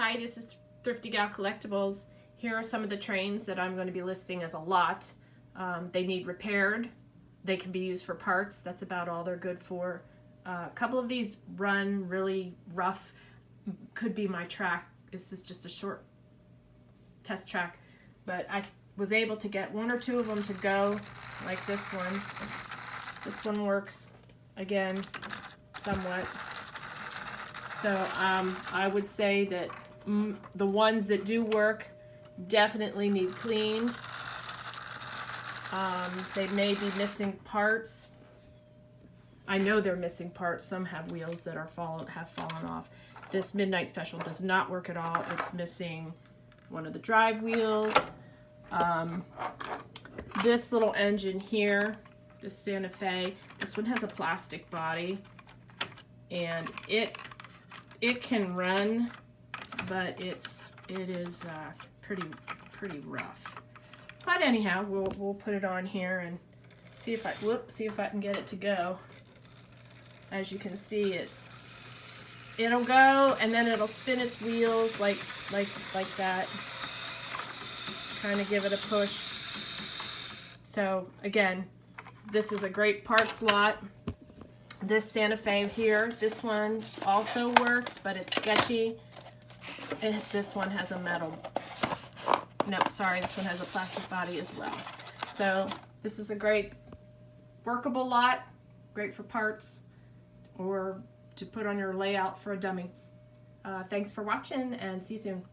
Hi, this is Thrifty Gal Collectibles. Here are some of the trains that I'm going to be listing as a lot. They need repaired. They can be used for parts. That's about all they're good for. A couple of these run really rough. Could be my track. This is just a short test track. But I was able to get one or two of them to go, like this one. This one works, again, somewhat. So I would say that the ones that do work definitely need cleaned. They may be missing parts. I know they're missing parts. Some have wheels that are have fallen off. This Midnight Special does not work at all. It's missing one of the drive wheels. This little engine here, this Santa Fe, this one has a plastic body, and it can run, but it is pretty rough. But anyhow, we'll put it on here and see if I can get it to go. As you can see, it'll go and then it'll spin its wheels like that. Kind of give it a push. So again, this is a great parts lot. This Santa Fe here, this one also works, but it's sketchy. And this one has a metal. No, sorry, this one has a plastic body as well. So this is a great workable lot, great for parts or to put on your layout for a dummy. Thanks for watching and see you soon.